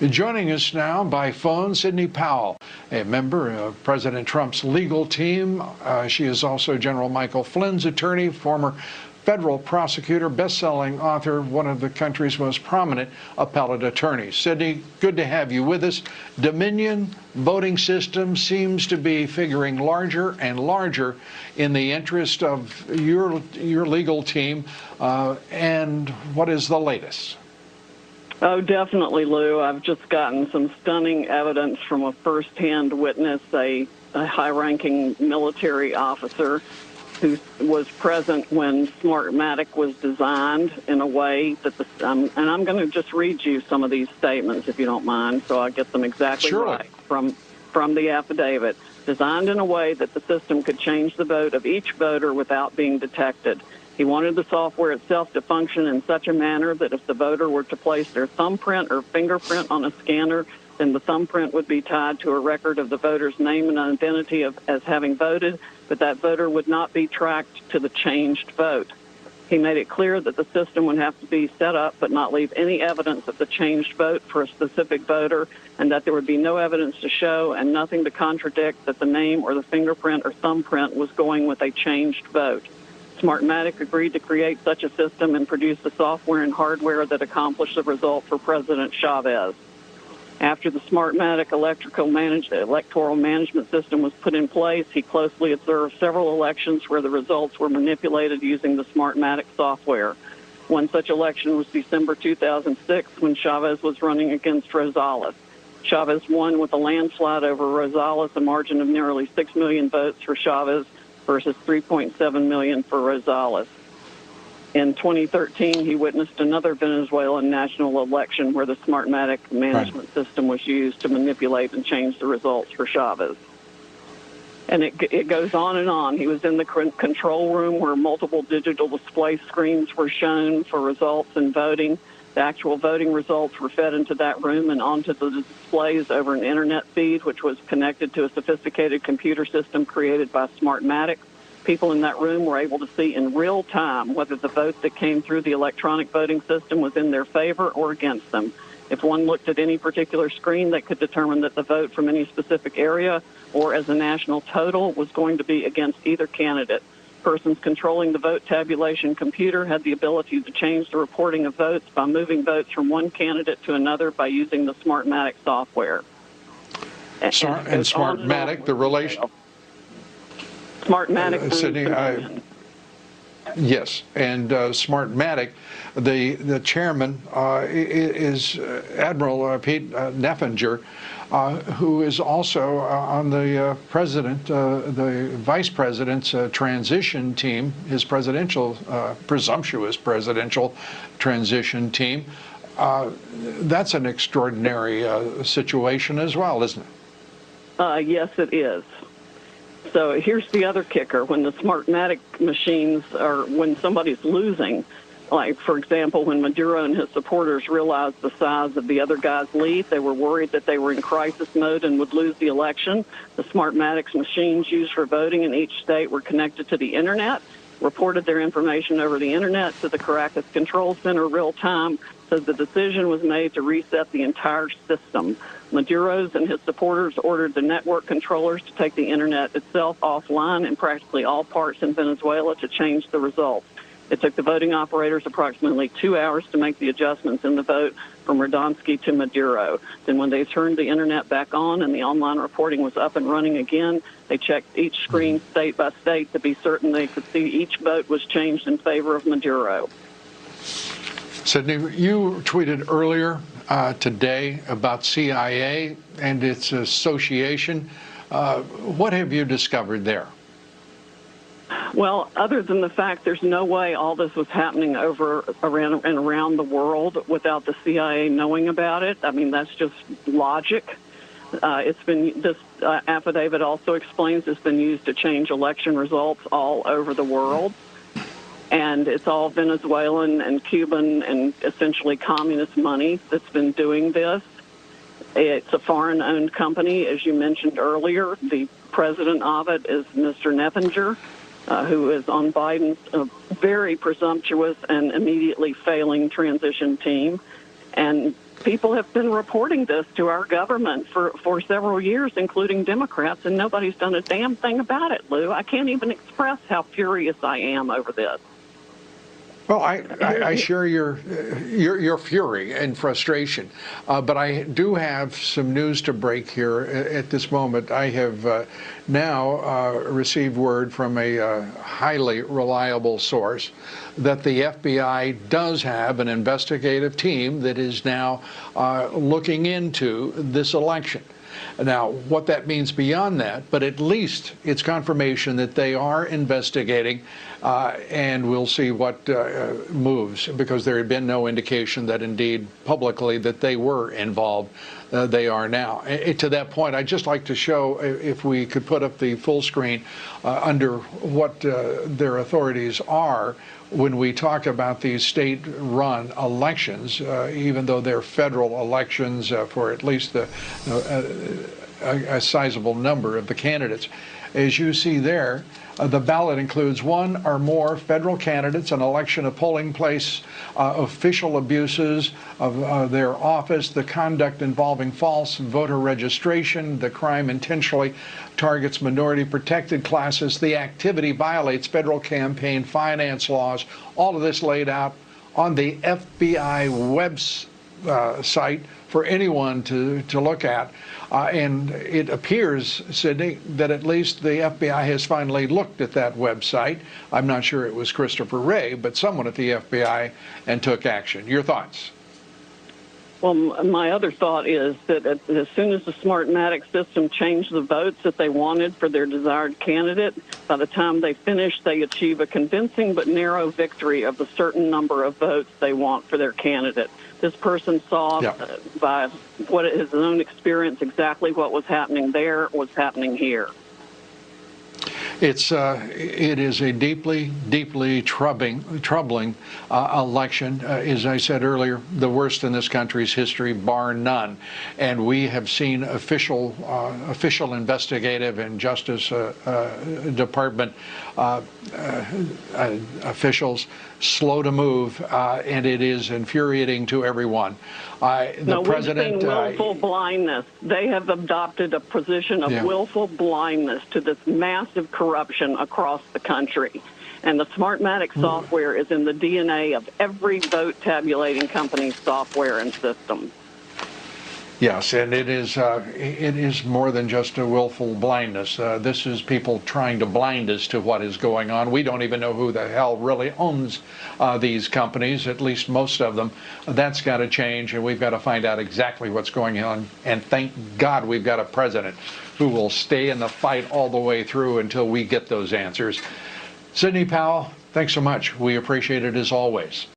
Joining us now by phone, Sidney Powell, a member of President Trump's legal team. She is also General Michael Flynn's attorney, former federal prosecutor, best-selling author, one of the country's most prominent appellate attorneys. Sidney, good to have you with us. Dominion voting system seems to be figuring larger and larger in the interest of your legal team. And what is the latest? Oh, definitely, Lou. I've just gotten some stunning evidence from a first-hand witness, a high-ranking military officer who was present when Smartmatic was designed in a way that and I'm going to just read you some of these statements, if you don't mind, so I get them exactly right from the affidavit. Designed in a way that the system could change the vote of each voter without being detected. He wanted the software itself to function in such a manner that if the voter were to place their thumbprint or fingerprint on a scanner, then the thumbprint would be tied to a record of the voter's name and identity as having voted, but that voter would not be tracked to the changed vote. He made it clear that the system would have to be set up but not leave any evidence of the changed vote for a specific voter, and that there would be no evidence to show and nothing to contradict that the name or the fingerprint or thumbprint was going with a changed vote. Smartmatic agreed to create such a system and produce the software and hardware that accomplished the result for President Chavez. After the Smartmatic electoral management system was put in place, he closely observed several elections where the results were manipulated using the Smartmatic software. One such election was December 2006 when Chavez was running against Rosales. Chavez won with a landslide over Rosales, a margin of nearly 6 million votes for Chavez versus 3.7 million for Rosales. In 2013, he witnessed another Venezuelan national election where the Smartmatic management system was used to manipulate and change the results for Chavez. And it goes on and on. He was in the control room where multiple digital display screens were shown for results and voting. The actual voting results were fed into that room and onto the displays over an internet feed, which was connected to a sophisticated computer system created by Smartmatic. People in that room were able to see in real time whether the vote that came through the electronic voting system was in their favor or against them. If one looked at any particular screen, they could determine that the vote from any specific area or as a national total was going to be against either candidate. Persons controlling the vote tabulation computer had the ability to change the reporting of votes by moving votes from one candidate to another by using the Smartmatic software. And Smartmatic, the relation... Smartmatic. Sidney, yes, and Smartmatic, the chairman is Admiral Pete Neffinger, who is also on the the vice president's transition team, his presidential, presumptuous presidential transition team. That's an extraordinary situation as well, isn't it? Yes, it is. So here's the other kicker. When the Smartmatic machines when somebody's losing, like, for example, when Maduro and his supporters realized the size of the other guy's lead, they were worried that they were in crisis mode and would lose the election. The Smartmatic machines used for voting in each state were connected to the Internet, reported their information over the Internet to the Caracas Control Center real time, so the decision was made to reset the entire system. Maduro's and his supporters ordered the network controllers to take the Internet itself offline in practically all parts in Venezuela to change the results. It took the voting operators approximately 2 hours to make the adjustments in the vote from Radonsky to Maduro. Then when they turned the Internet back on and the online reporting was up and running again, they checked each screen state by state to be certain they could see each vote was changed in favor of Maduro. Sidney, you tweeted earlier today about CIA and its association. What have you discovered there? Well, other than the fact there's no way all this was happening around the world without the CIA knowing about it. I mean, that's just logic. This affidavit also explains it's been used to change election results all over the world. And it's all Venezuelan and Cuban and essentially communist money that's been doing this. It's a foreign-owned company, as you mentioned earlier. The president of it is Mr. Neffinger, who is on Biden's very presumptuous and immediately failing transition team. And people have been reporting this to our government for several years, including Democrats, and nobody's done a damn thing about it, Lou. I can't even express how furious I am over this. Well, I share your fury and frustration, but I do have some news to break here at this moment. I have now received word from a highly reliable source that the FBI does have an investigative team that is now looking into this election. Now, what that means beyond that, but at least it's confirmation that they are investigating, and we'll see what moves, because there had been no indication that indeed publicly that they were involved. They are now. To that point, I'd just like to show, if we could put up the full screen, under what their authorities are when we talk about these state-run elections, even though they're federal elections for at least a sizable number of the candidates. As you see there, the ballot includes one or more federal candidates, an election, a polling place, official abuses of their office, the conduct involving false voter registration, the crime intentionally targets minority protected classes, the activity violates federal campaign finance laws. All of this laid out on the FBI website for anyone to look at. And it appears, Sidney, that at least the FBI has finally looked at that website. I'm not sure it was Christopher Wray, but someone at the FBI, and took action. Your thoughts? Well, my other thought is that as soon as the Smartmatic system changed the votes that they wanted for their desired candidate, by the time they finish, they achieve a convincing but narrow victory of the certain number of votes they want for their candidate. This person saw by his own experience exactly what was happening there was happening here. It is a deeply troubling election. As I said earlier, the worst in this country's history, bar none. And we have seen official investigative and Justice Department officials slow to move, and it is infuriating to everyone. The president, we've seen willful blindness. They have adopted a position of willful blindness to this massive corruption across the country. And the Smartmatic software is in the DNA of every vote tabulating company's software and system. Yes, and it is more than just a willful blindness. This is people trying to blind us to what is going on. We don't even know who the hell really owns these companies, at least most of them. That's got to change, and we've got to find out exactly what's going on. And thank God we've got a president who will stay in the fight all the way through until we get those answers. Sidney Powell, thanks so much. We appreciate it as always.